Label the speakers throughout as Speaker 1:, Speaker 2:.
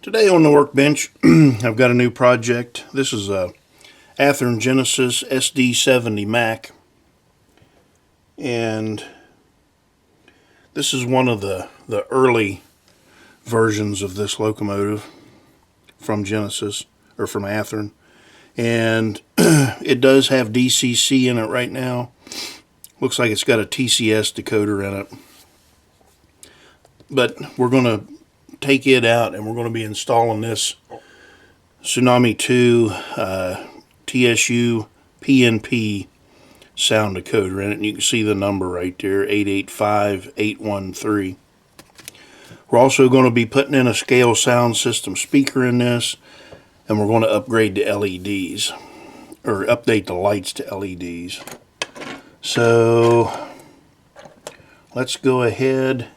Speaker 1: Today on the workbench, I've got a new project. This is a Athearn Genesis SD70MAC, and this is one of the early versions of this locomotive from Genesis, or from Athearn, and it does have DCC in it right now. Looks like it's got a TCS decoder in it, but we're going to take it out and we're going to be installing this Tsunami 2 TSU PNP sound decoder in it, and you can see the number right there, 885813. We're also going to be putting in a scale sound system speaker in this, and we're going to upgrade the LEDs, or update the lights to LEDs. So let's go ahead,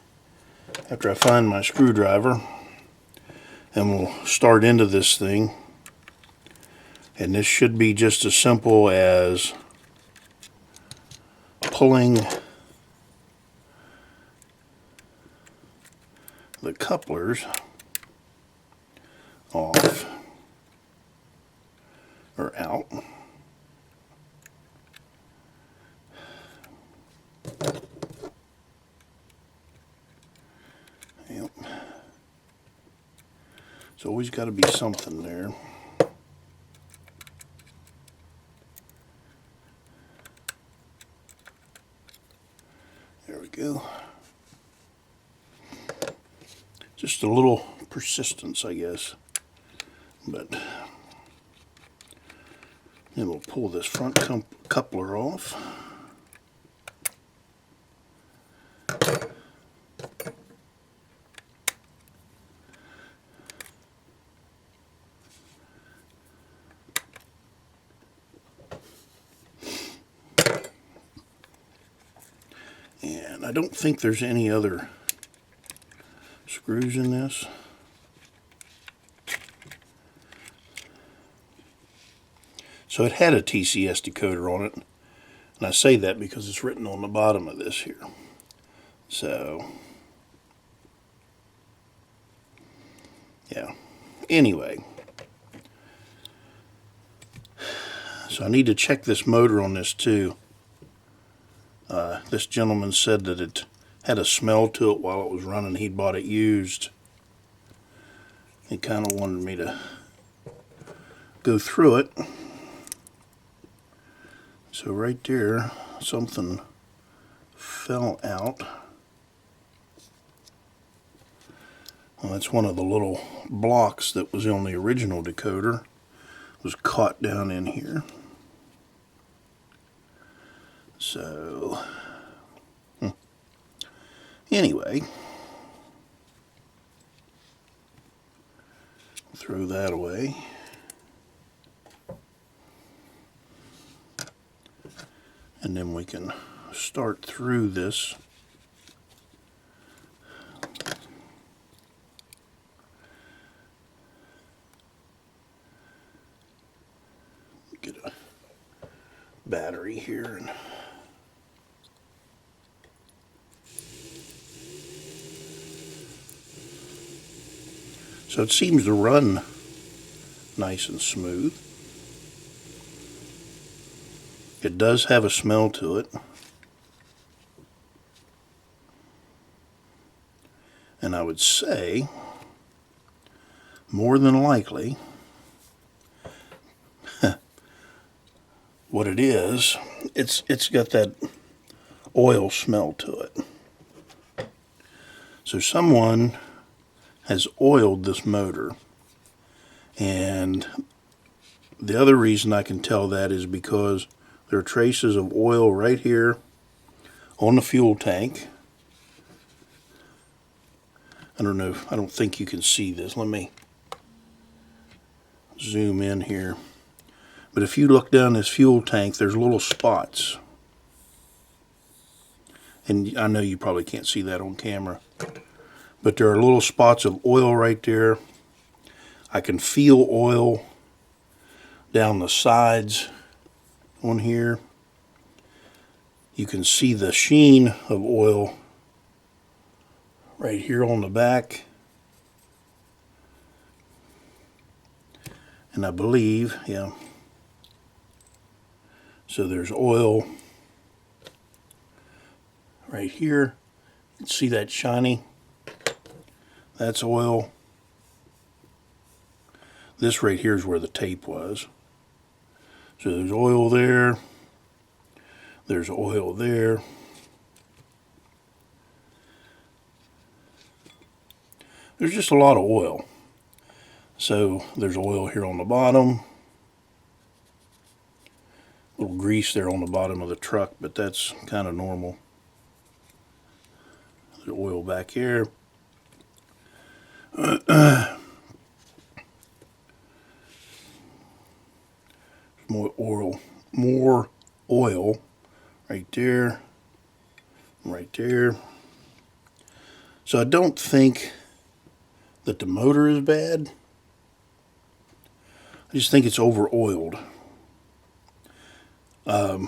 Speaker 1: after I find my screwdriver, and we'll start into this thing. And this should be just as simple as pulling the couplers off or out. Yep. There's always got to be something there. There we go. Just a little persistence, I guess. But then we'll pull this front coupler off. And I don't think there's any other screws in this. So it had a TCS decoder on it, and I say that because it's written on the bottom of this here. So yeah, anyway, so I need to check this motor on this too. This gentleman said that it had a smell to it while it was running. He bought it used. He kind of wanted me to go through it. So right there, something fell out. Well, that's one of the little blocks that was on the original decoder. It was caught down in here. So anyway, throw that away. And then we can start through this. Get a battery here. And so it seems to run nice and smooth. It does have a smell to it. And I would say, more than likely, what it is, it's got that oil smell to it. So someone has oiled this motor, and the other reason I can tell that is because there are traces of oil right here on the fuel tank. I don't think you can see this. Let me zoom in here. But if you look down this fuel tank, there's little spots. And I know you probably can't see that on camera, but there are little spots of oil right there. I can feel oil down the sides on here. You can see the sheen of oil right here on the back. And I believe, yeah. So there's oil right here. See that shiny? That's oil. This right here is where the tape was. So there's oil there. There's oil there. There's just a lot of oil. So there's oil here on the bottom. A little grease there on the bottom of the truck, but that's kind of normal. There's oil back here. More oil right there, right there. So I don't think that the motor is bad. I just think it's over oiled. A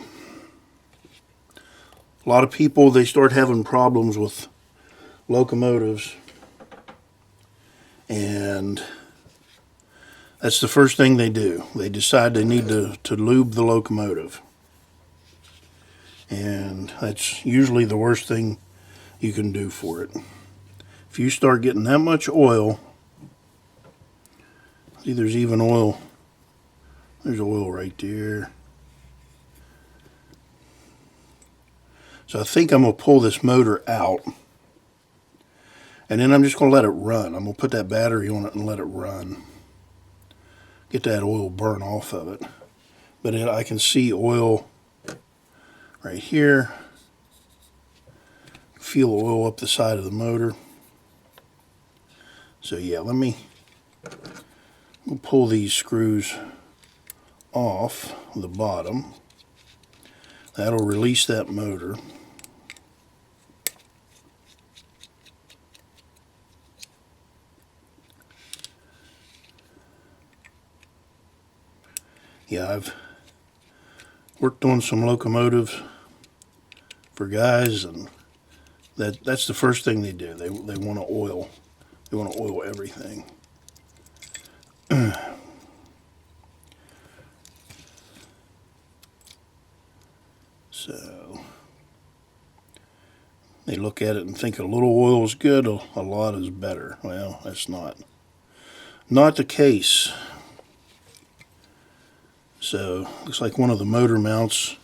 Speaker 1: lot of people, they start having problems with locomotives, and that's the first thing they do. They decide they need to lube the locomotive. And that's usually the worst thing you can do for it. If you start getting that much oil, see, there's even oil. There's oil right there. So I think I'm going to pull this motor out. And then I'm just going to let it run. I'm going to put that battery on it and let it run. Get that oil burn off of it. But I can see oil right here. Feel oil up the side of the motor. So yeah, we'll pull these screws off the bottom. That'll release that motor. Yeah, I've worked on some locomotives for guys, and that's the first thing they do. They want to oil. They want to oil everything. So they look at it and think a little oil is good, a lot is better. Well, that's not the case. So looks like one of the motor mounts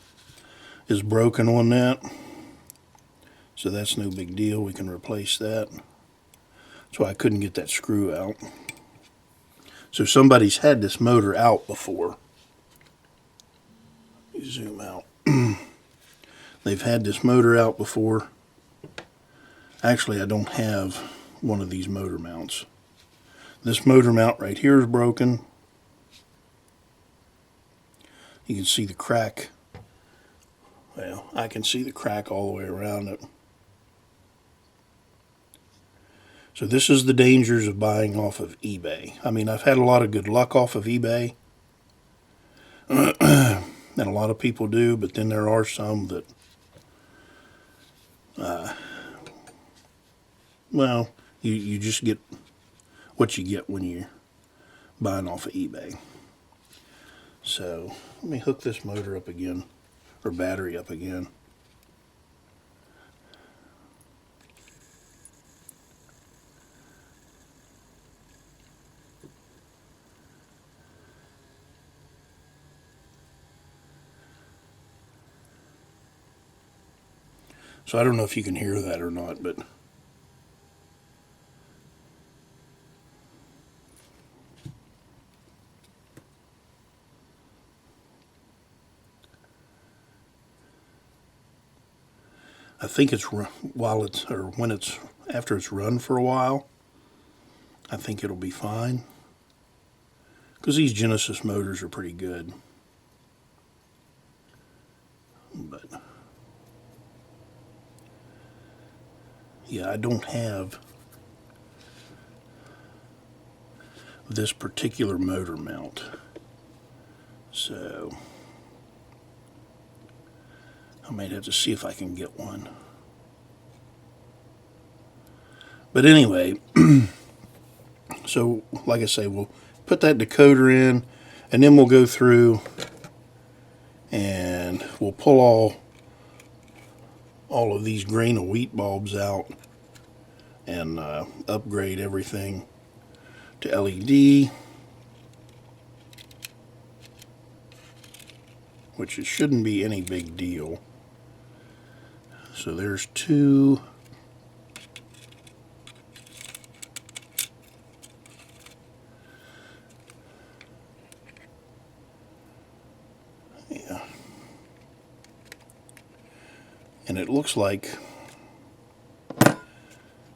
Speaker 1: is broken on that. So that's no big deal. We can replace that. That's why I couldn't get that screw out. So somebody's had this motor out before. Zoom out. They've had this motor out before. Actually, I don't have one of these motor mounts. This motor mount right here is broken. You can see the crack. Well, I can see the crack all the way around it. So this is the dangers of buying off of eBay. I mean, I've had a lot of good luck off of eBay. And a lot of people do, but then there are some that, well, you just get what you get when you're buying off of eBay. So let me hook this motor up again, or battery up again. So I don't know if you can hear that or not, but I think it's after it's run for a while, I think it'll be fine. Because these Genesis motors are pretty good. But yeah, I don't have this particular motor mount. So I might have to see if I can get one. But anyway, so like I say, we'll put that decoder in, And then we'll go through and we'll pull all of these grain of wheat bulbs out and upgrade everything to LED, which it shouldn't be any big deal. So there's two. Yeah. And it looks like,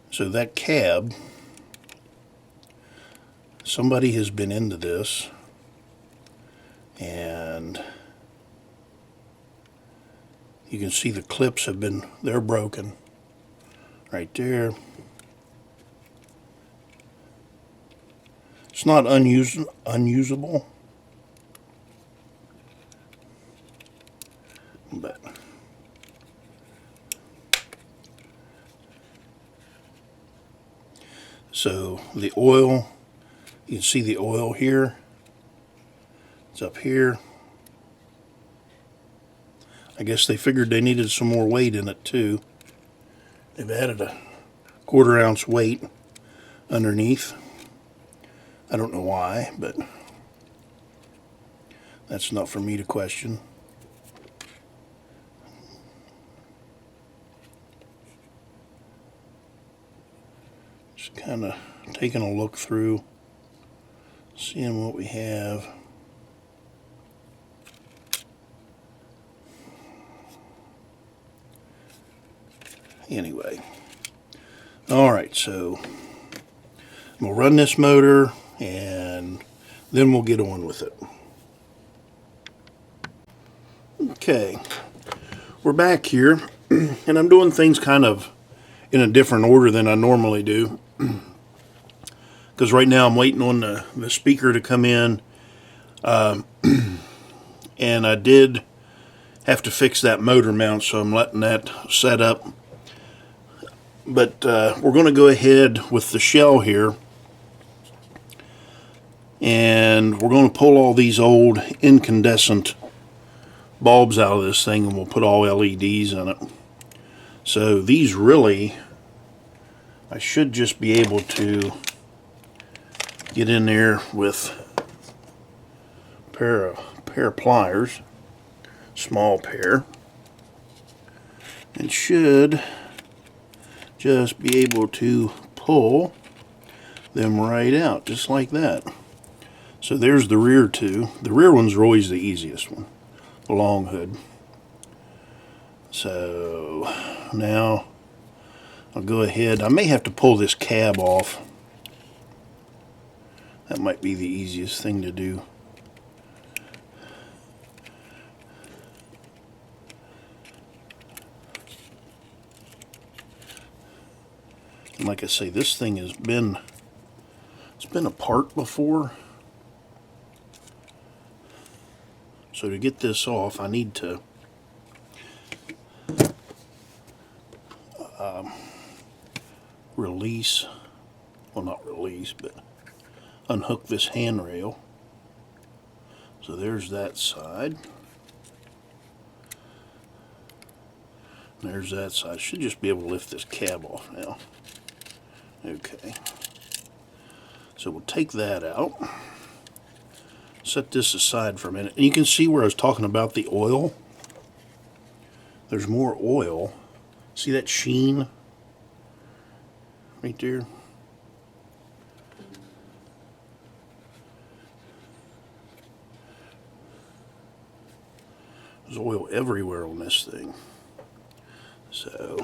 Speaker 1: so that cab, somebody has been into this, and you can see the clips they're broken right there. It's not unusable, but so the oil, you can see the oil here. It's up here. I guess they figured they needed some more weight in it too. They've added a 1/4 ounce weight underneath. I don't know why, but that's not for me to question. Just kind of taking a look through, seeing what we have. Anyway, alright, so we'll run this motor and then we'll get on with it. Okay, we're back here and I'm doing things kind of in a different order than I normally do, because right now I'm waiting on the speaker to come in, and I did have to fix that motor mount, so I'm letting that set up. But we're going to go ahead with the shell here, and we're going to pull all these old incandescent bulbs out of this thing, and we'll put all LEDs in it. So these really, I should just be able to get in there with a pair of pliers, small pair, and should just be able to pull them right out, just like that. So there's the rear two. The rear ones are always the easiest one, the long hood. So now I'll go ahead. I may have to pull this cab off. That might be the easiest thing to do. And like I say, this thing has been, it's been apart before. So to get this off, I need to release, well, not release, but unhook this handrail. So there's that side. There's that side. Should just be able to lift this cab off now. Okay. So we'll take that out. Set this aside for a minute. And you can see where I was talking about the oil. There's more oil. See that sheen right there? There's oil everywhere on this thing. So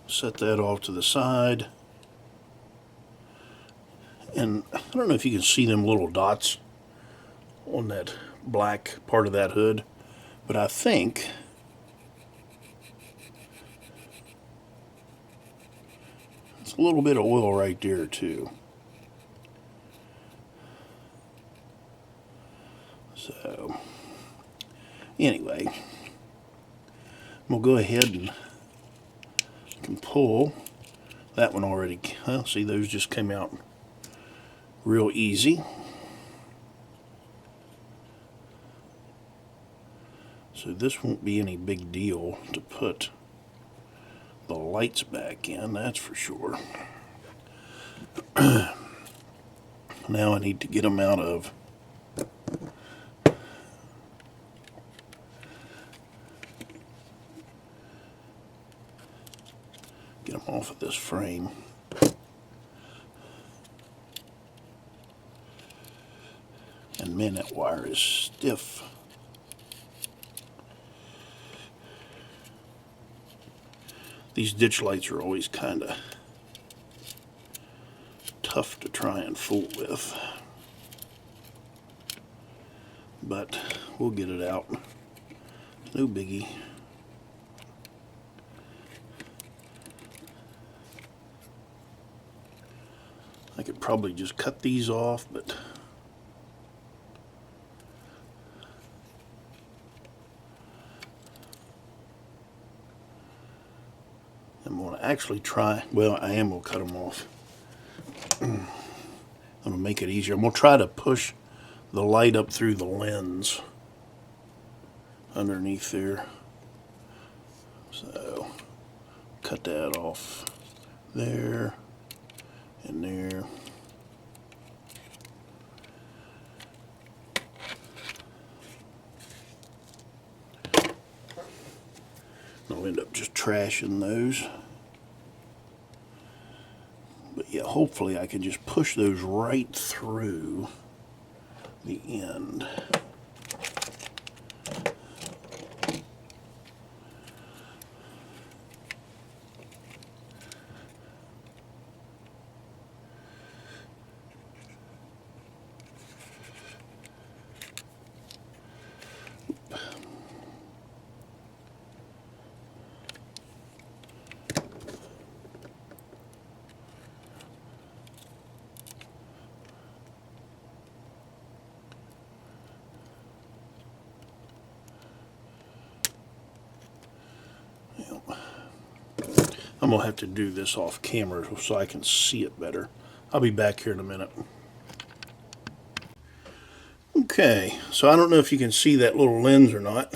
Speaker 1: set that off to the side. And I don't know if you can see them little dots on that black part of that hood, but I think it's a little bit of oil right there too. So anyway, we'll go ahead and can pull that one already. See, those just came out real easy. So this won't be any big deal to put the lights back in, that's for sure. Now I need to get them out of off of this frame. And man, that wire is stiff. These ditch lights are always kind of tough to try and fool with, but we'll get it out. No biggie. I could probably just cut these off, but I'm going to actually try, well, I am going to cut them off. I'm going to make it easier. I'm going to try to push the light up through the lens underneath there. So, cut that off there and there. I'll end up just trashing those. But yeah, hopefully I can just push those right through the end. I'm going to have to do this off camera so I can see it better. I'll be back here in a minute. Okay, so I don't know if you can see that little lens or not,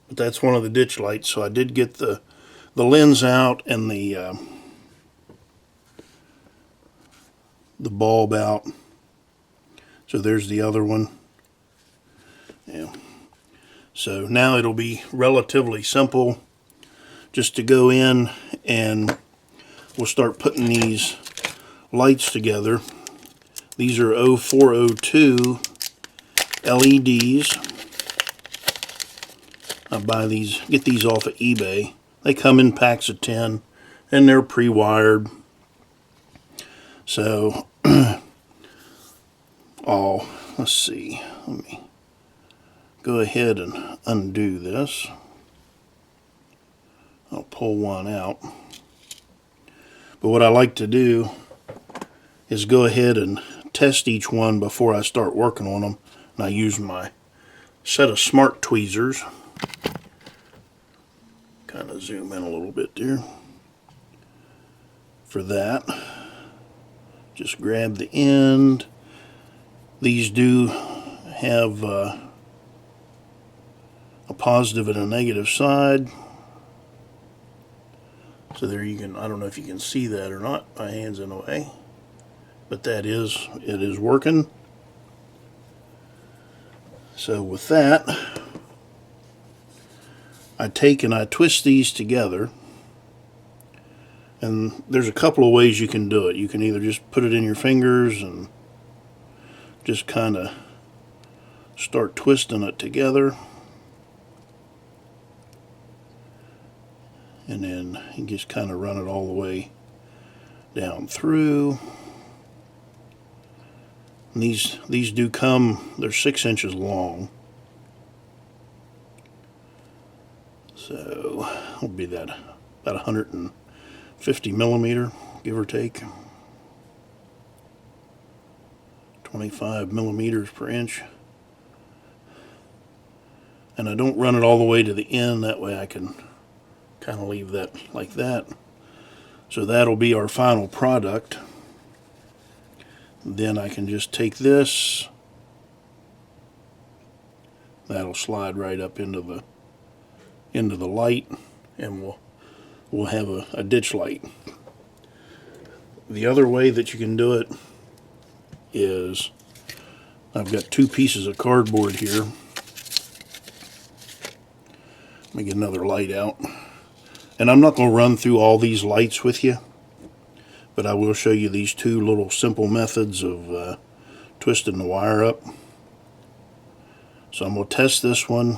Speaker 1: but that's one of the ditch lights. So I did get the lens out and the bulb out. So there's the other one. Yeah. So now it'll be relatively simple just to go in and we'll start putting these lights together. These are 0402 LEDs. I buy these, get these off of eBay. They come in packs of 10 and they're pre-wired. So, let's see. Let me go ahead and undo this. I'll pull one out. But what I like to do is go ahead and test each one before I start working on them. And I use my set of smart tweezers. Kind of zoom in a little bit there. For that, just grab the end. These do have a positive and a negative side. So there you can, I don't know if you can see that or not, my hand's in the way, but it is working. So with that, I take and I twist these together, and there's a couple of ways you can do it. You can either just put it in your fingers and just kind of start twisting it together. And then you just kind of run it all the way down through. And these do come, they're 6 inches long. So it'll be that about 150 millimeter, give or take. 25 millimeters per inch. And I don't run it all the way to the end, that way I can kind of leave that like that. So that'll be our final product. Then I can just take this, that'll slide right up into into the light, and we'll have a ditch light. The other way that you can do it is, I've got 2 pieces of cardboard here. Let me get another light out. And I'm not going to run through all these lights with you, but I will show you these 2 little simple methods of twisting the wire up. So I'm going to test this one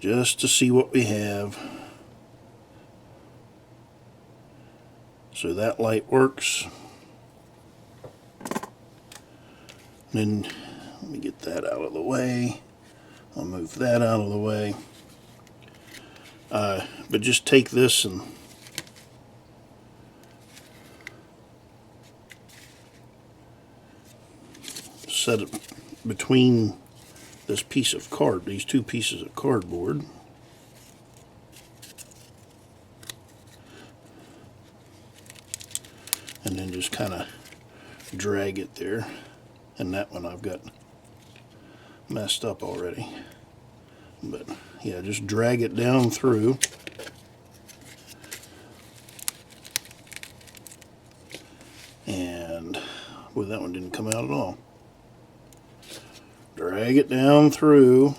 Speaker 1: just to see what we have. So that light works. And then let me get that out of the way. I'll move that out of the way. But just take this and set it between this piece of these 2 pieces of cardboard. And then just kind of drag it there. And that one I've got messed up already. But yeah, just drag it down through. And, well, that one didn't come out at all. Drag it down through.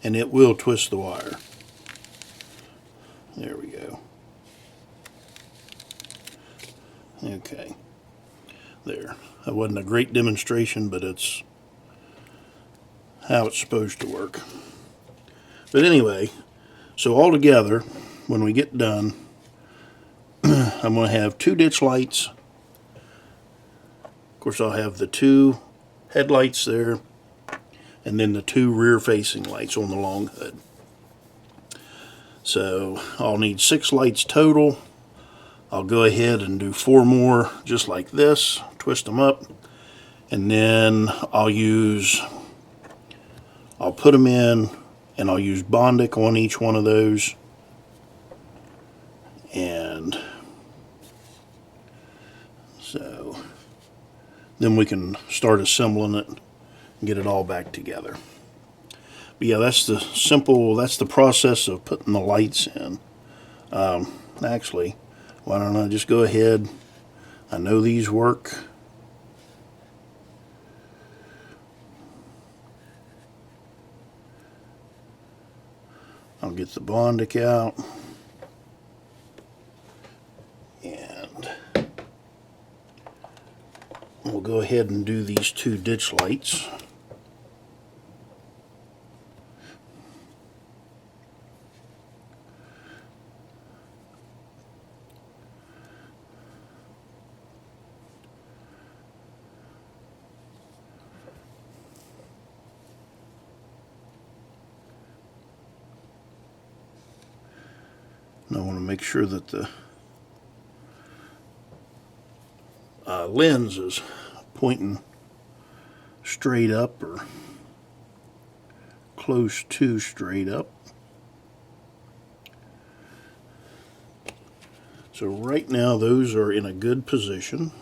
Speaker 1: And it will twist the wire. There we go. Okay. There. That wasn't a great demonstration, but it's how it's supposed to work. But anyway, so all together, when we get done, I'm going to have 2 ditch lights. Of course, I'll have the 2 headlights there, and then the 2 rear-facing lights on the long hood. So I'll need 6 lights total. I'll go ahead and do 4 more just like this, twist them up, and then I'll put them in, and I'll use Bondic on each one of those, and so then we can start assembling it and get it all back together. But yeah, that's the process of putting the lights in. Actually, why don't I just go ahead? I know these work. I'll get the Bondic out. And we'll go ahead and do these 2 ditch lights. And I want to make sure that the lens is pointing straight up or close to straight up. So right now those are in a good position.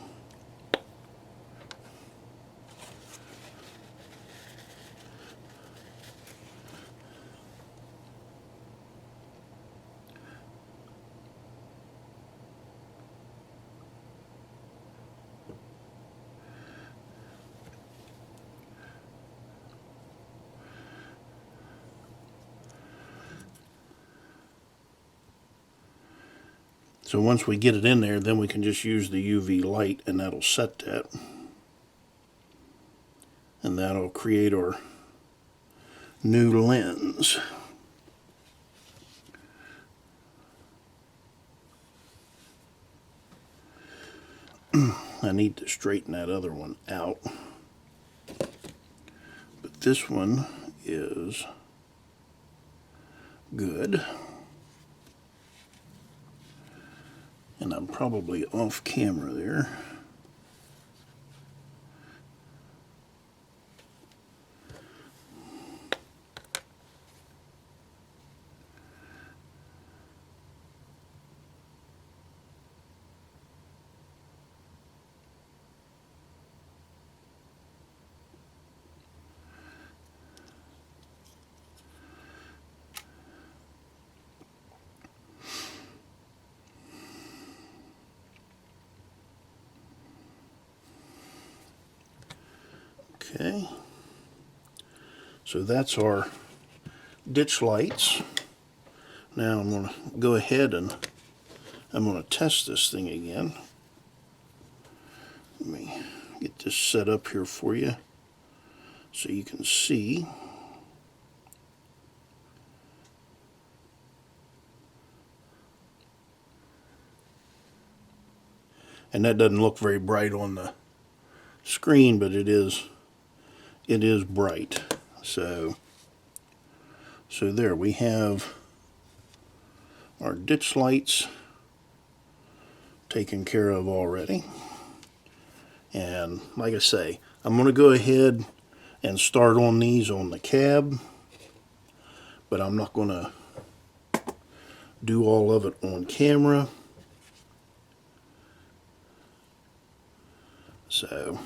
Speaker 1: So once we get it in there, then we can just use the UV light, and that'll set that. And that'll create our new lens. I need to straighten that other one out. But this one is good. And I'm probably off camera there. Okay, so that's our ditch lights. Now I'm going to go ahead and I'm going to test this thing again. Let me get this set up here for you so you can see. And that doesn't look very bright on the screen, but it is bright. So there we have our ditch lights taken care of already. And like I say, I'm going to go ahead and start on these on the cab, but I'm not going to do all of it on camera. So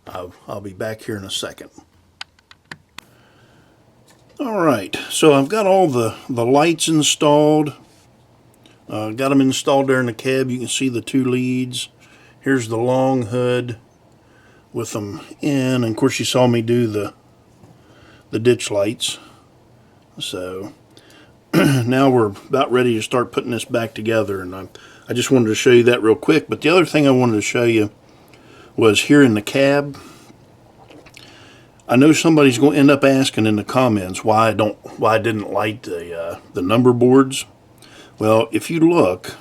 Speaker 1: I'll be back here in a second. Alright, so I've got all the lights installed. Got them installed there in the cab. You can see the two leads. Here's the long hood with them in. And of course you saw me do the ditch lights. So now we're about ready to start putting this back together. And I just wanted to show you that real quick. But the other thing I wanted to show you was here in the cab. I know somebody's going to end up asking in the comments why I didn't light the number boards. Well, if you look,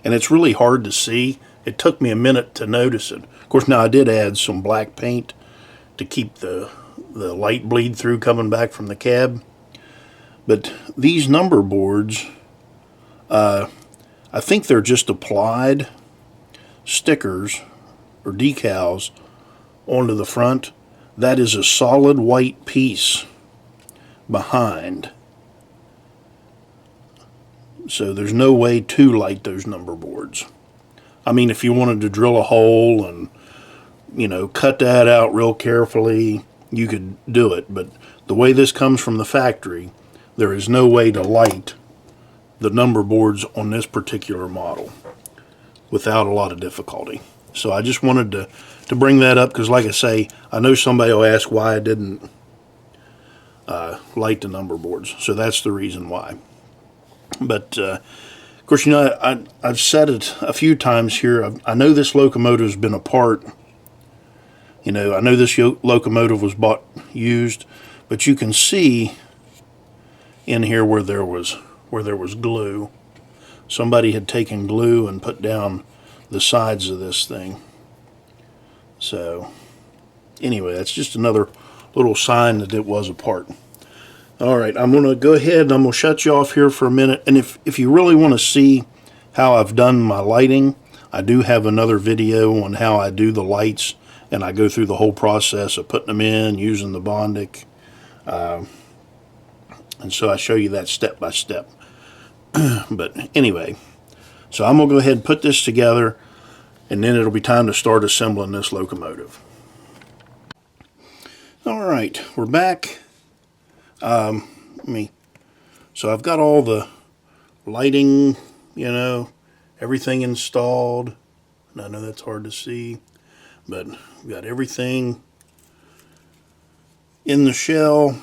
Speaker 1: and it's really hard to see, it took me a minute to notice it. Of course, now I did add some black paint to keep the light bleed through coming back from the cab. But these number boards, I think they're just applied stickers or decals onto the front. That is a solid white piece behind. So there's no way to light those number boards. I mean, if you wanted to drill a hole and, you know, cut that out real carefully, you could do it. But the way this comes from the factory, there is no way to light the number boards on this particular model without a lot of difficulty. So I just wanted to bring that up because, like I say, I know somebody will ask why I didn't light the number boards. So that's the reason why. But, of course, you know, I've said it a few times here. I know this locomotive's been apart. You know, I know this locomotive was bought used, but you can see in here where there was glue. Somebody had taken glue and put down the sides of this thing. So anyway, that's just another little sign that it was apart. Alright, I'm going to go ahead and I'm going to shut you off here for a minute. And if you really want to see how I've done my lighting, I do have another video on how I do the lights, and I go through the whole process of putting them in, using the Bondic. And so I show you that step by step. But anyway, so I'm going to go ahead and put this together, and then it'll be time to start assembling this locomotive. Alright, we're back. So I've got all the lighting, you know, everything installed. And I know that's hard to see, but we've got everything in the shell.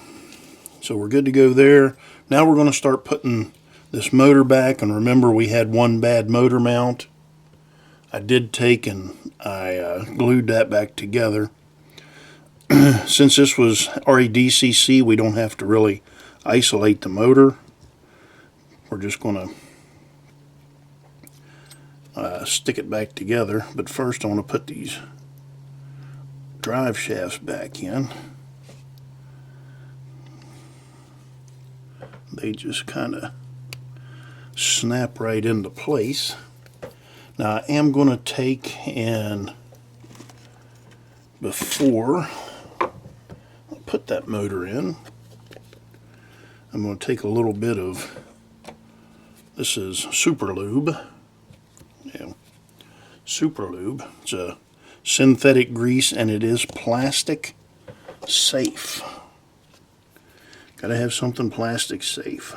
Speaker 1: So we're good to go there. Now we're going to start putting this motor back, and remember we had one bad motor mount. I did take and I glued that back together. Since this was DCC, we don't have to really isolate the motor. We're just going to stick it back together. But first I want to put these drive shafts back in. They just kind of snap right into place. Now I am going to take and, before I put that motor in, I'm going to take a little bit of, this is Super Lube. Yeah, Super Lube. It's a synthetic grease, and it is plastic safe. Gotta have something plastic safe.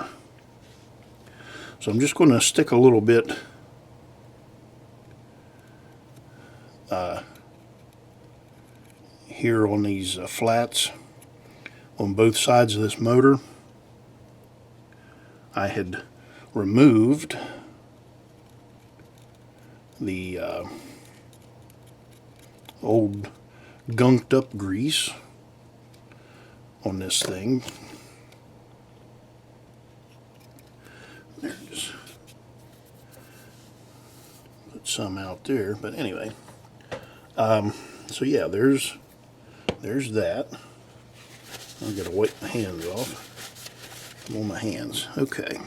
Speaker 1: So I'm just going to stick a little bit here on these flats on both sides of this motor. I had removed the old gunked up grease on this thing. There, just put some out there, but anyway. So yeah, there's that. I've got to wipe my hands off. I'm on my hands. Okay.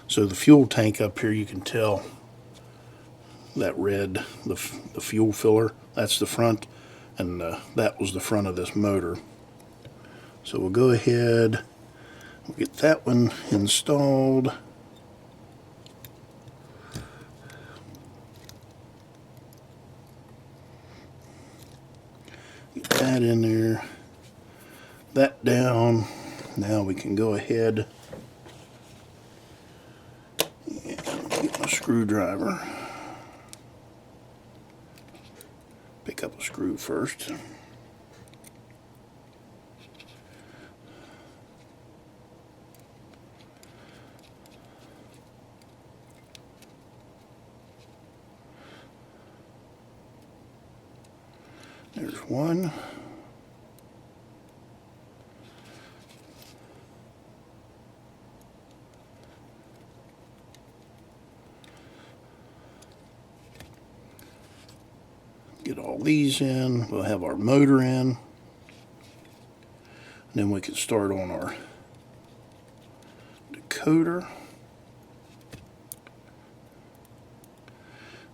Speaker 1: So the fuel tank up here, you can tell that red, the fuel filler, that's the front, and that was the front of this motor. So we'll go ahead, we'll get that one installed. Get that in there, that down. Now we can go ahead and get my screwdriver. Pick up a screw first. There's one. Get all these in. We'll have our motor in. And then we can start on our decoder.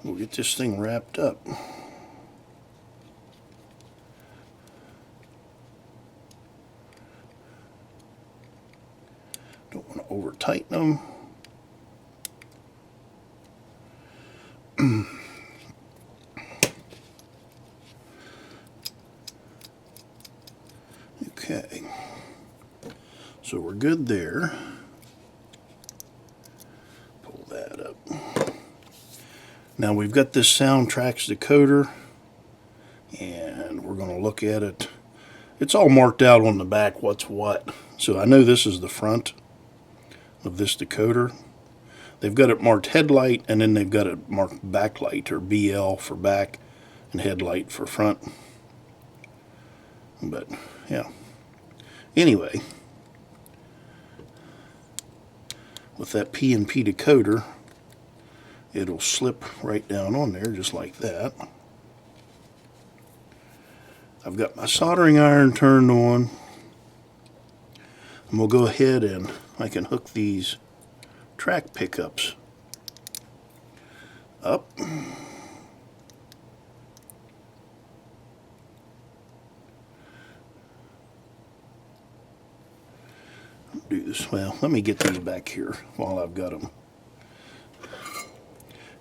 Speaker 1: We'll get this thing wrapped up. Don't want to over tighten them. Okay, so we're good there. Pull that up. Now we've got this Soundtraxx decoder, and we're going to look at it. It's all marked out on the back what's what. So I know this is the front of this decoder. They've got it marked headlight, and then they've got it marked backlight, or BL for back and headlight for front. But yeah. Anyway, with that P&P decoder, it'll slip right down on there just like that. I've got my soldering iron turned on, and we'll go ahead and I can hook these track pickups up. Do this. Well, let me get these back here while I've got them.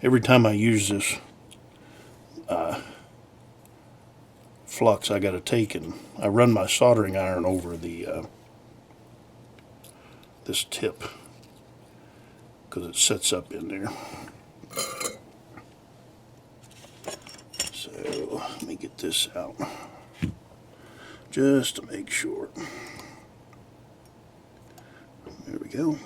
Speaker 1: Every time I use this flux, I got to take and I run my soldering iron over the this tip because it sets up in there. So let me get this out just to make sure. There we go.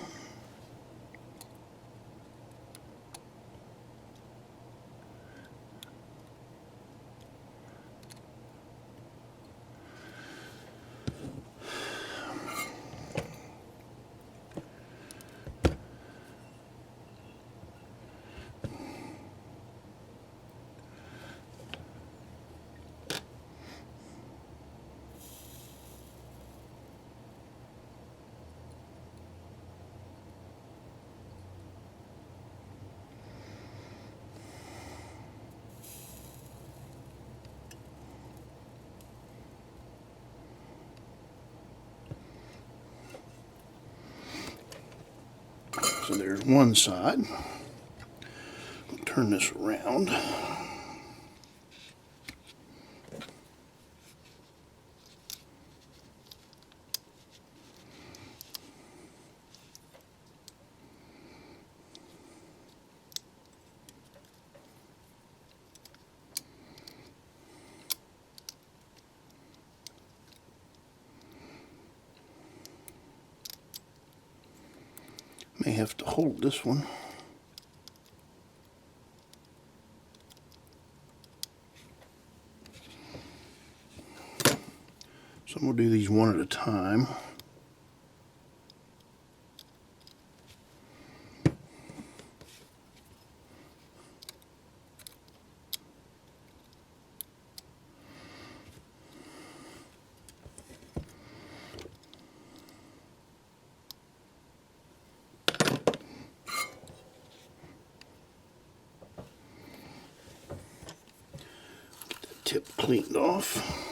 Speaker 1: So there's one side. Turn this around. May have to hold this one. So I'm going to do these one at a time. Tip cleaned off.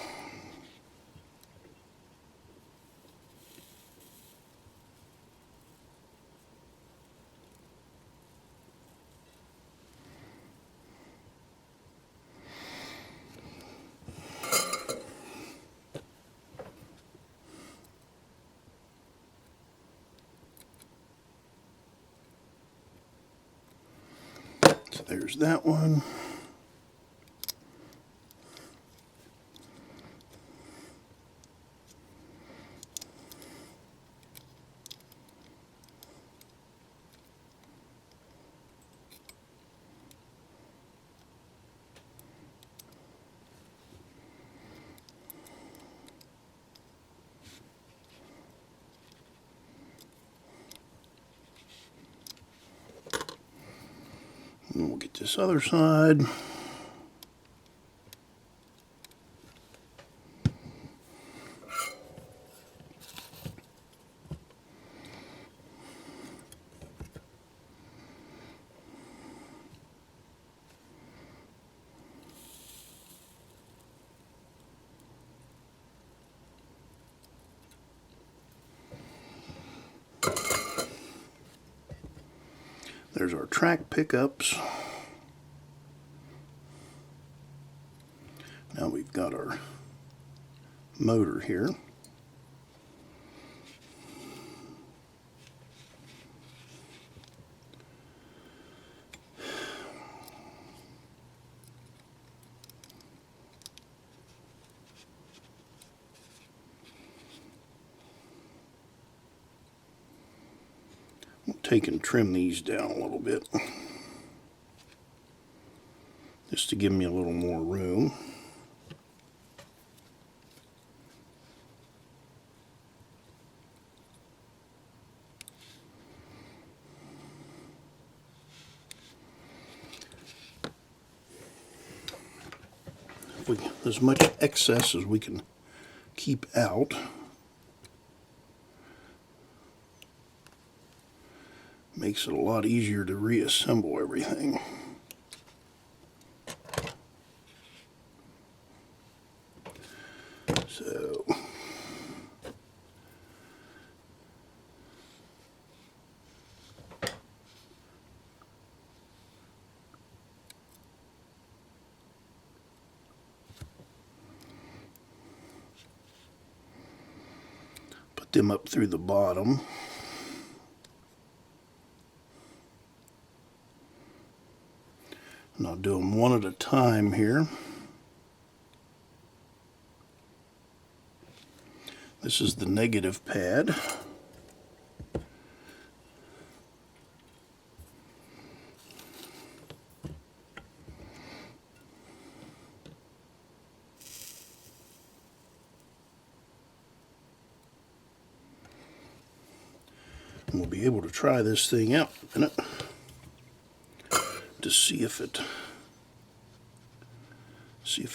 Speaker 1: So there's that one. And we'll get this other side. There's our track pickups. Now we've got our motor here. Take and trim these down a little bit just to give me a little more room. As much excess as we can keep out. Makes it a lot easier to reassemble everything. So put them up through the bottom. And I'll do them one at a time here. This is the negative pad. And we'll be able to try this thing out in a minute to see if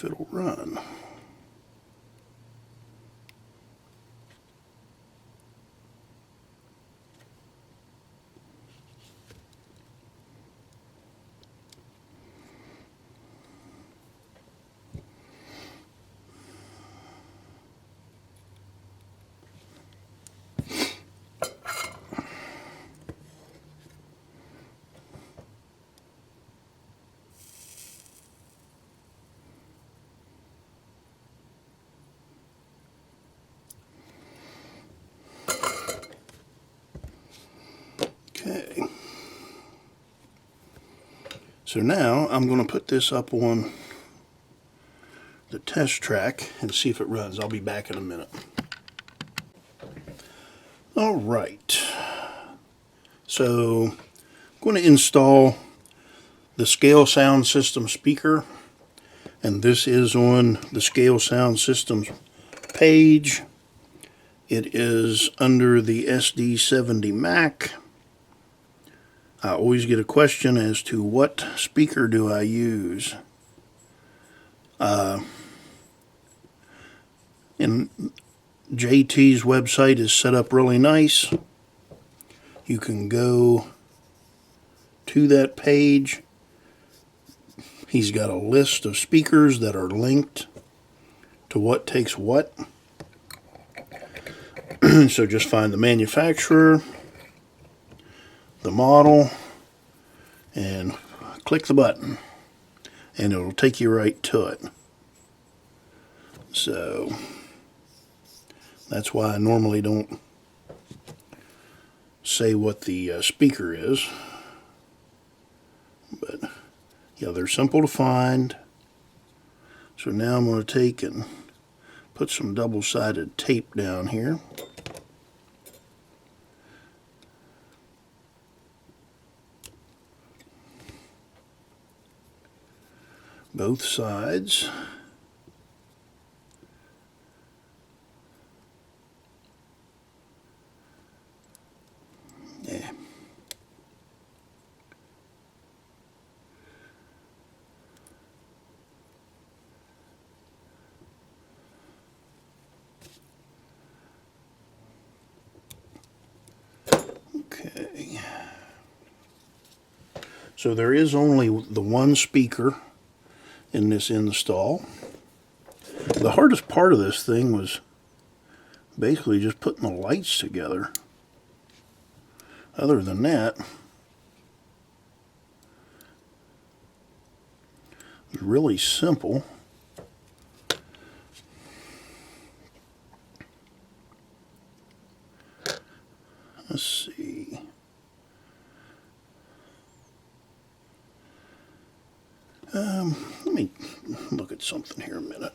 Speaker 1: it'll run. Okay, so now I'm going to put this up on the test track and see if it runs. I'll be back in a minute. All right, So I'm going to install the Scale Sound System speaker, and this is on the Scale Sound Systems page. It is under the SD70MAC. I always get a question as to what speaker do I use. And JT's website is set up really nice. You can go to that page. He's got a list of speakers that are linked to what takes what. So just find the manufacturer, the model, and click the button, and it'll take you right to it. So that's why I normally don't say what the speaker is. But yeah, they're simple to find. So now I'm going to take and put some double-sided tape down here. Both sides. Yeah. Okay. So there is only the one speaker in this install. The hardest part of this thing was basically just putting the lights together. Other than that, it's really simple. Let's see. Let me look at something here a minute.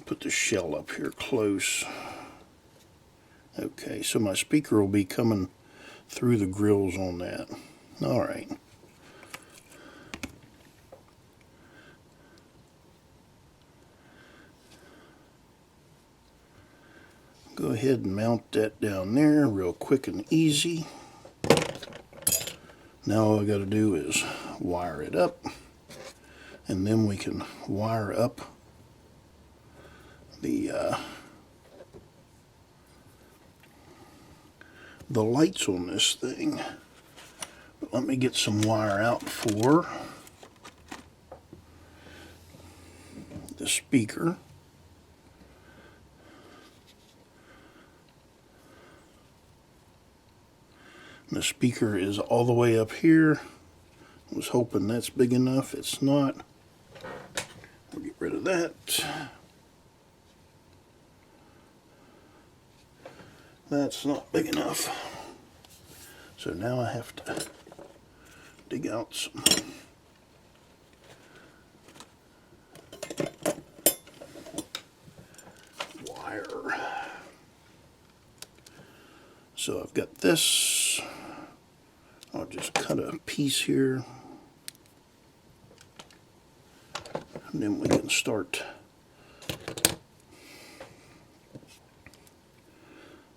Speaker 1: Put the shell up here close. Okay, so my speaker will be coming through the grills on that. All right. Go ahead and mount that down there real quick and easy. Now all I got to do is wire it up, and then we can wire up the lights on this thing. But let me get some wire out for the speaker. The speaker is all the way up here. I was hoping that's big enough. It's not. We'll get rid of that. That's not big enough. So now I have to dig out some wire. So I've got this. I'll just cut a piece here, and then we can start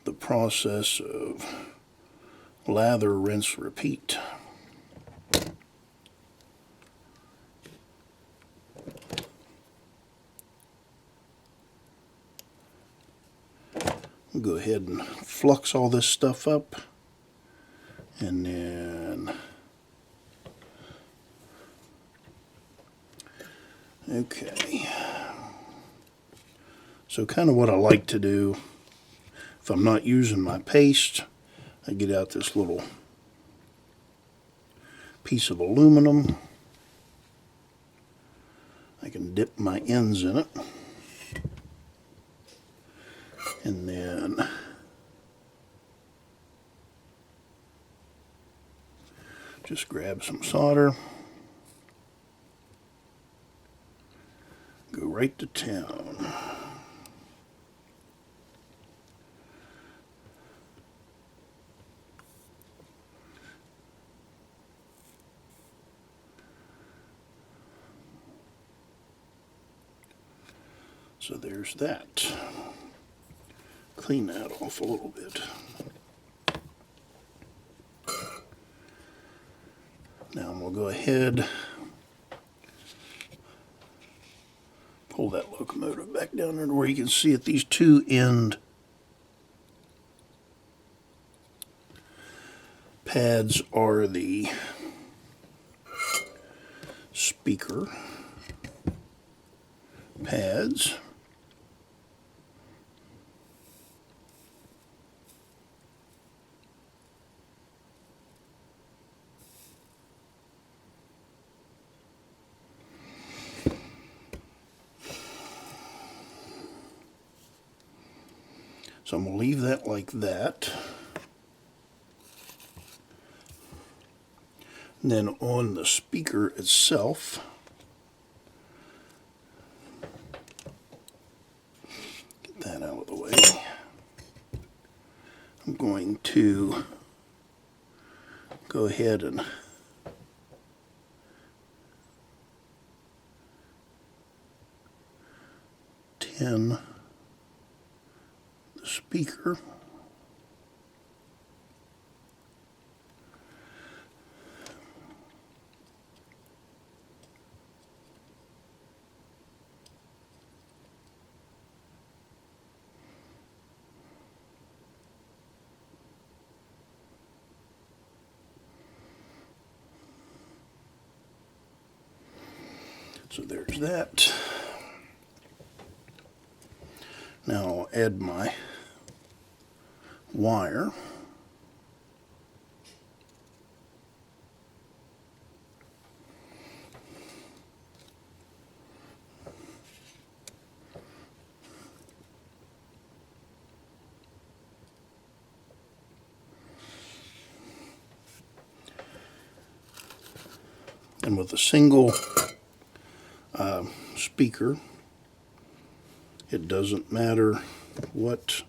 Speaker 1: the process of lather, rinse, repeat. We'll go ahead and flux all this stuff up. And then, okay, so kind of what I like to do, if I'm not using my paste, I get out this little piece of aluminum. I can dip my ends in it, and then just grab some solder, go right to town. So there's that. Clean that off a little bit. Now I'm going to go ahead, pull that locomotive back down there to where you can see it. These two end pads are the speaker pads. So I'm going to leave that like that. And then on the speaker itself, get that out of the way. I'm going to go ahead and tin the speaker. So there's that. Now I'll add my wire. And with a single speaker, it doesn't matter what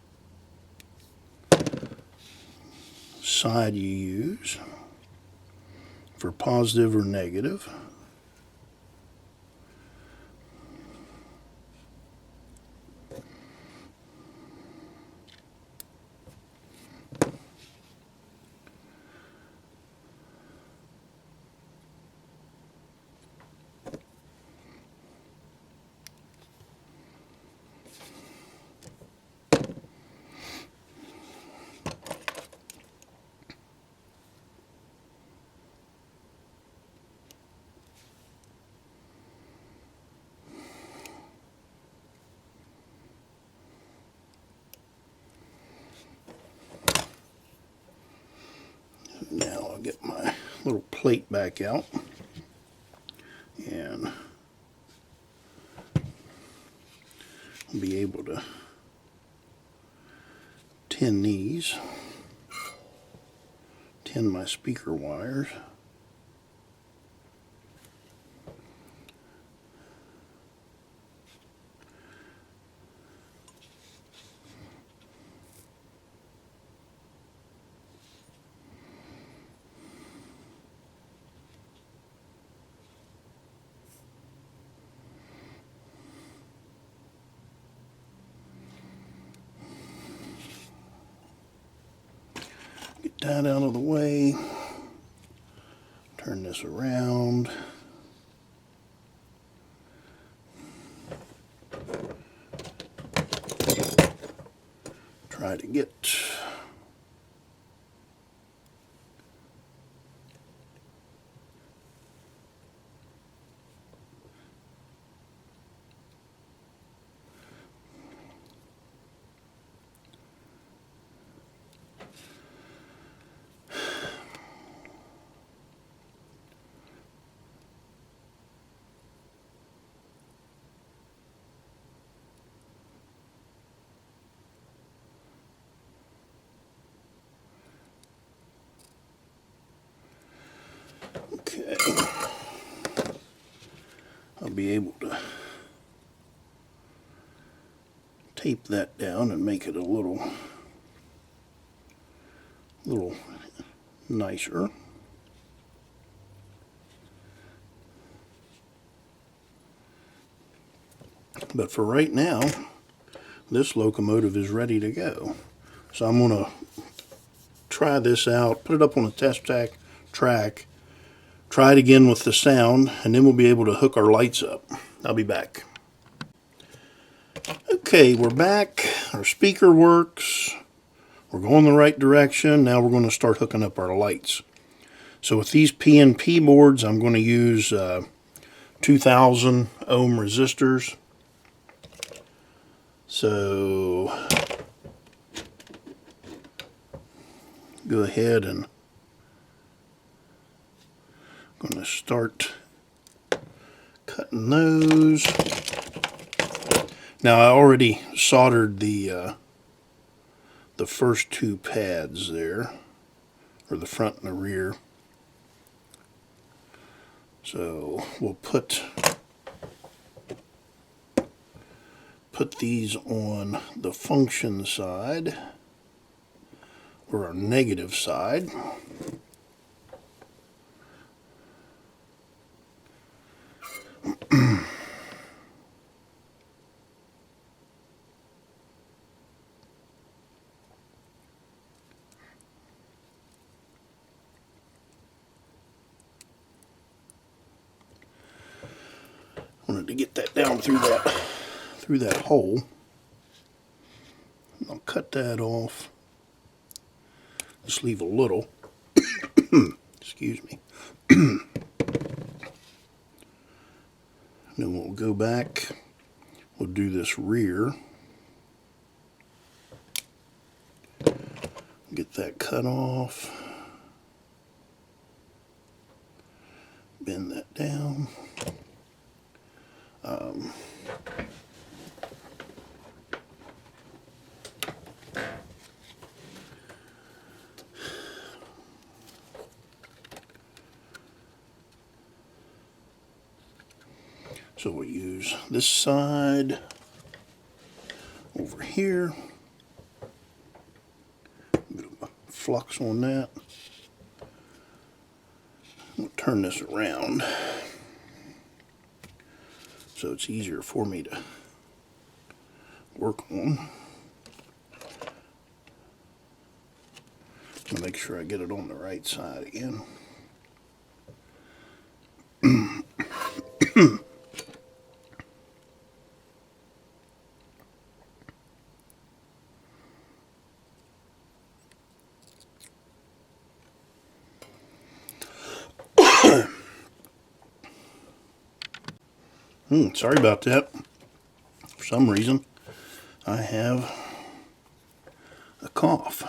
Speaker 1: side you use for positive or negative. Now I'll get my little plate back out and I'll be able to tin these, tin my speaker wires. That out of the way, turn this around, try to get okay. I'll be able to tape that down and make it a little nicer. But for right now, this locomotive is ready to go. So I'm going to try this out, put it up on a test track, try it again with the sound, and then we'll be able to hook our lights up. I'll be back. Okay, we're back. Our speaker works. We're going the right direction. Now we're going to start hooking up our lights. So with these PNP boards, I'm going to use 2000 ohm resistors. So go ahead and I'm going to start cutting those. Now I already soldered the first two pads there, or the front and the rear. So we'll put these on the function side, or our negative side. Wanted to get that down through that hole. I'll cut that off. Just leave a little. Excuse me. Then we'll go back. We'll do this rear. Get that cut off. Bend that down. So we'll use this side over here. A bit of a flux on that. We'll turn this around so it's easier for me to work on. I'll make sure I get it on the right side again. Sorry about that. For some reason, I have a cough.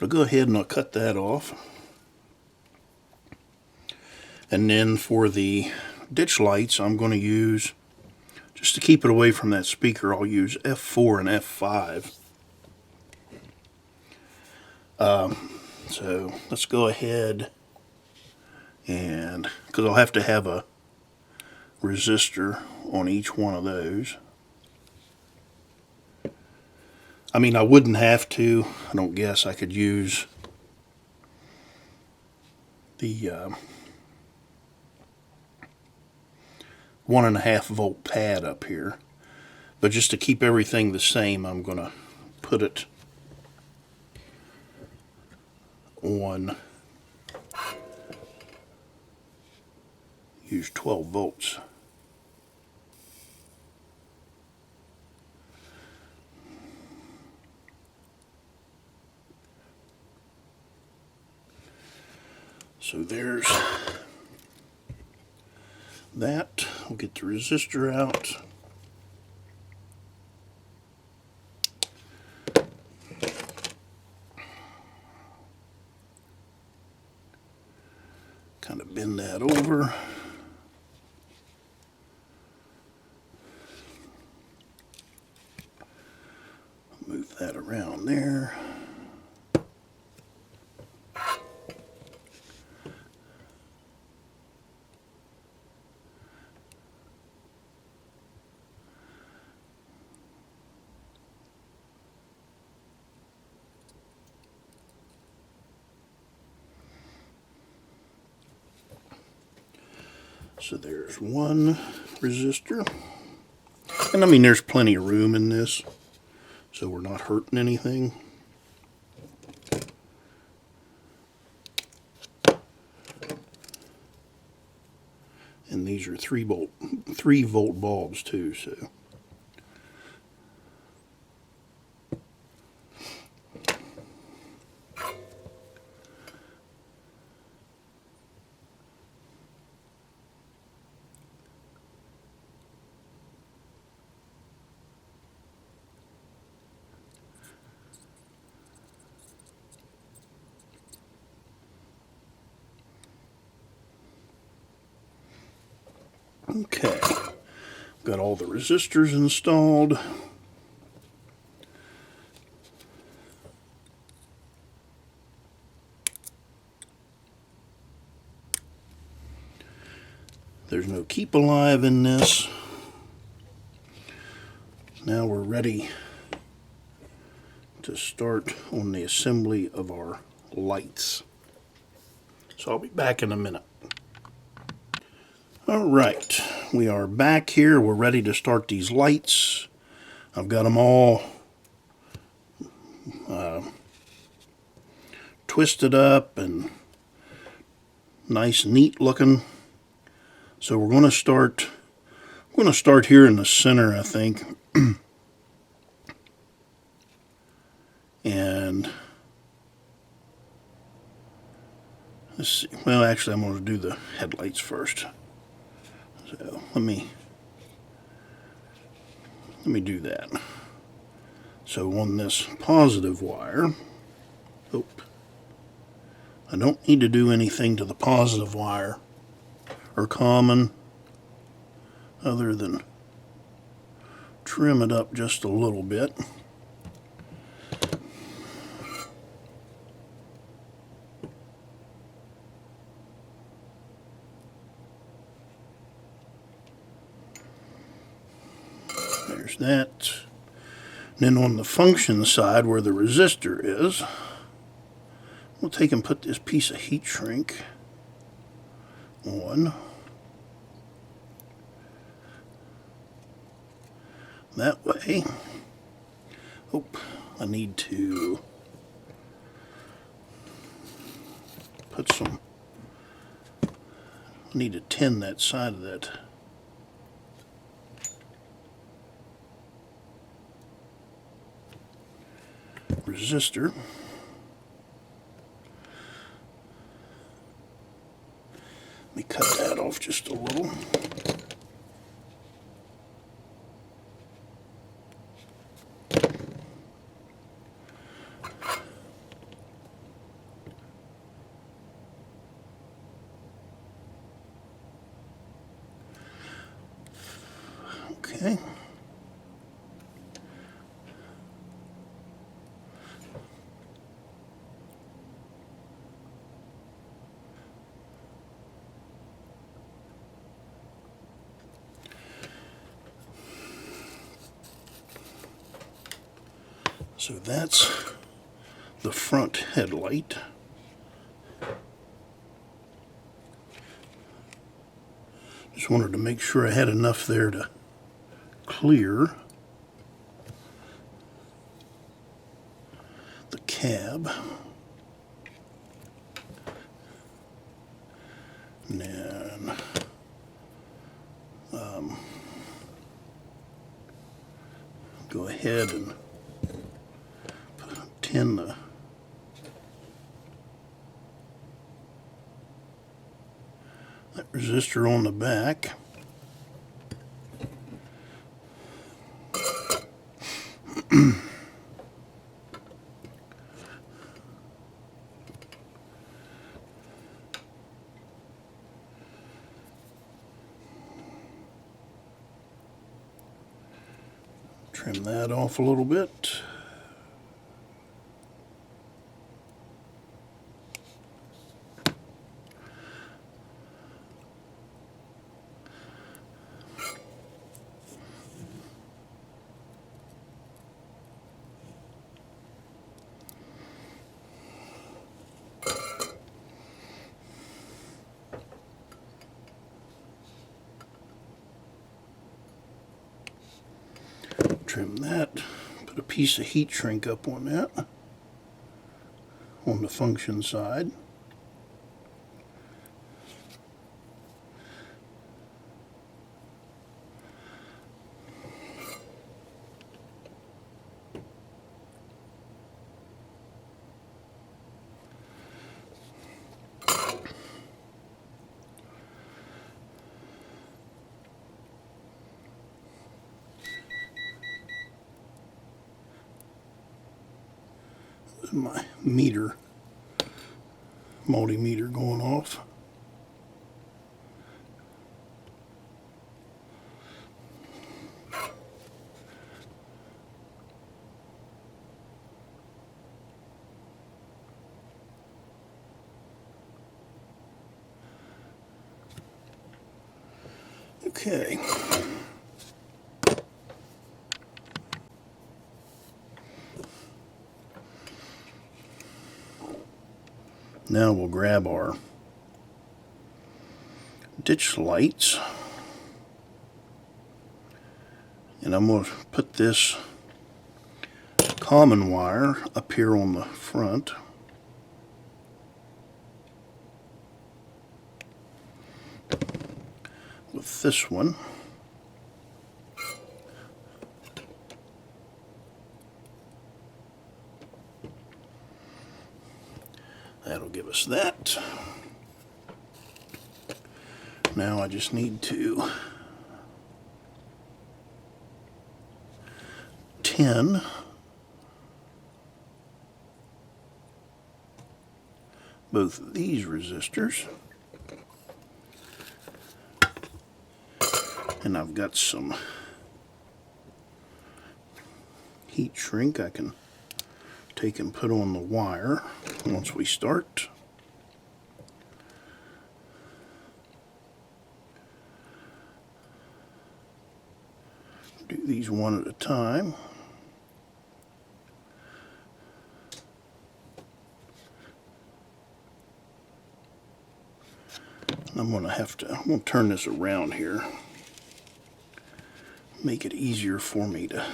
Speaker 1: I'll go ahead and I'll cut that off. And then for the ditch lights, I'm going to use, just to keep it away from that speaker, I'll use F4 and F5. So let's go ahead and, because I'll have to have a resistor on each one of those. I mean, I wouldn't have to. I don't guess I could use the 1.5 volt pad up here, but just to keep everything the same, I'm going to put it on, use 12 volts. So there's that. We'll get the resistor out. Kind of bend that over. Move that around there. So there's one, resistor. And I mean, there's plenty of room in this, so we're not hurting anything. And these are 3 volt bulbs too, so. Okay, got all the resistors installed. There's no keep alive in this. Now we're ready to start on the assembly of our lights. So I'll be back in a minute. Alright, we are back here. We're ready to start these lights. I've got them all twisted up and nice, neat looking. So we're going to start. I'm going to start here in the center, I think. And let's see. Well, actually, I'm going to do the headlights first. So let me do that. So on this positive wire, I don't need to do anything to the positive wire or common other than trim it up just a little bit. There's that. And then on the function side where the resistor is, we'll take and put this piece of heat shrink on. That way. Oh, I need to put some, I need to tin that side of that resistor. Let me cut that off just a little. Okay. So that's the front headlight. Just wanted to make sure I had enough there to clear the cab. And then go ahead and tin the that resistor on the back. Trim that off a little bit. trim that. Put a piece of heat shrink up on that, on the function side. My meter, multimeter going off. Okay. Now we'll grab our ditch lights, and I'm going to put this common wire up here on the front. With this one. That'll give us that. Now I just need to tin both of these resistors. And I've got some heat shrink I can take and put on the wire once we start. Do these one at a time. I'm going to turn this around here. Make it easier for me to,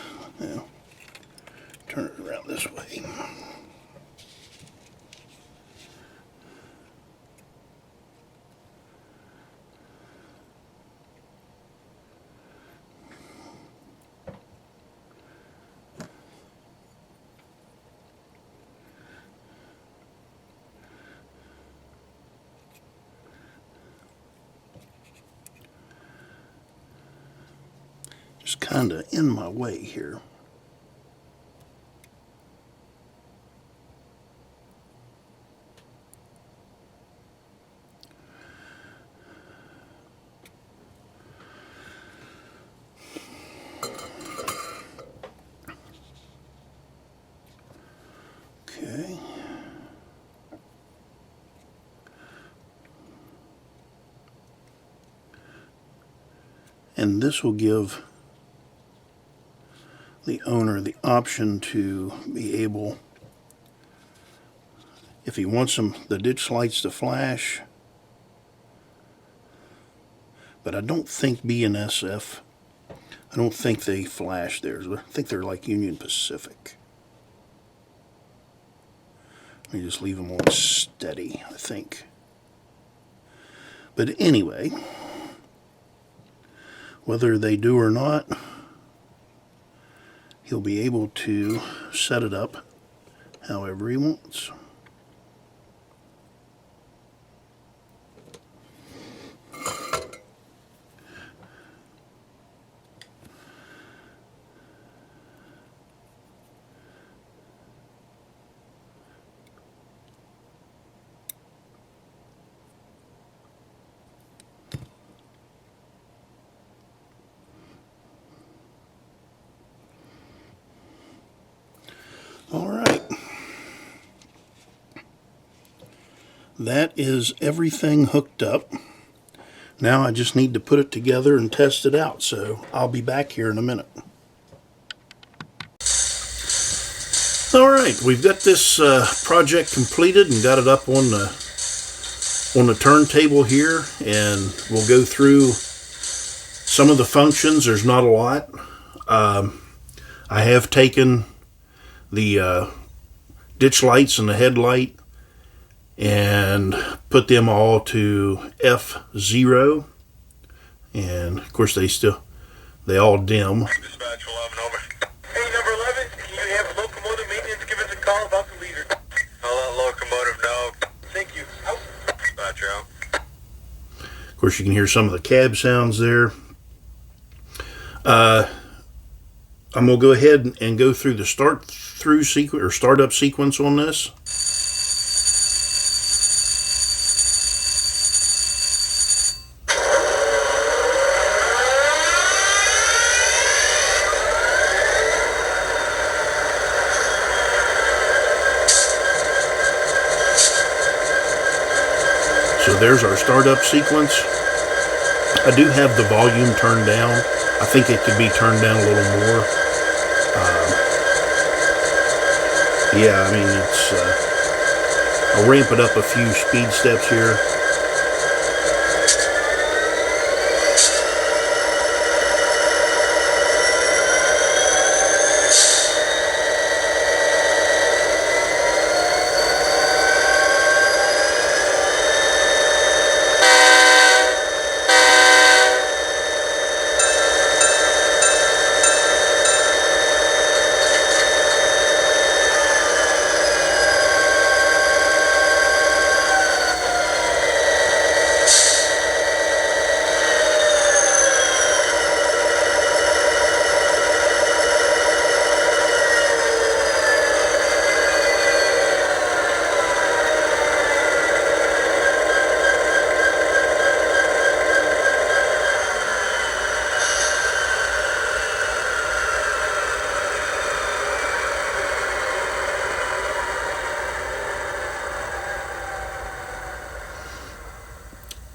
Speaker 1: turn it around this way. Just kind of in my way here. Okay. And this will give the owner the option to be able, if he wants the ditch lights to flash, but I don't think BNSF, I don't think they flash theirs. I think they're like Union Pacific. Let me just leave them on steady, I think. But anyway, whether they do or not, he'll be able to set it up however he wants. All right. That is everything hooked up. Now I just need to put it together and test it out, so I'll be back here in a minute. All right, we've got this project completed and got it up on the turntable here, and we'll go through some of the functions. There's not a lot. I have taken the ditch lights and the headlight and put them all to F0, and of course they all dim.
Speaker 2: Dispatch 11 over. Hey, number 11, can you have locomotive maintenance give us a call about the leader? I'll let locomotive know. Thank you. Out. Dispatcher out.
Speaker 1: Of course, you can hear some of the cab sounds there. I'm going to go ahead and go through the startup sequence on this. So there's our startup sequence. I do have the volume turned down. I think it could be turned down a little more. Yeah, I mean, I'll ramp it up a few speed steps here.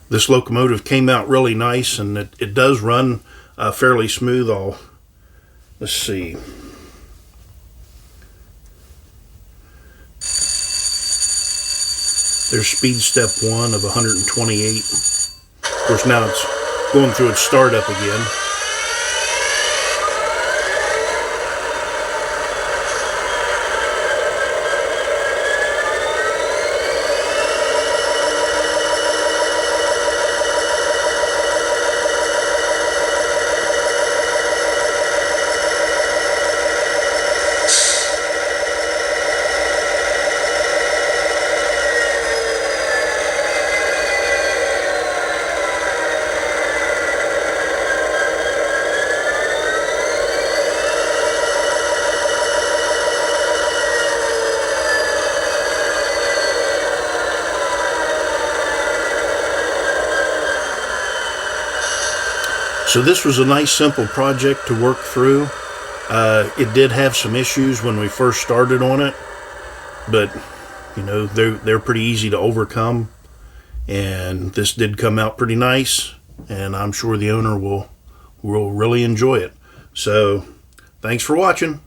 Speaker 1: This locomotive came out really nice, and it does run fairly smooth. Let's see. There's speed step 1 of 128. Of course, now it's going through its startup again. So this was a nice simple project to work through. It did have some issues when we first started on it, but you know, they're pretty easy to overcome, and this did come out pretty nice, and I'm sure the owner will really enjoy it. So thanks for watching.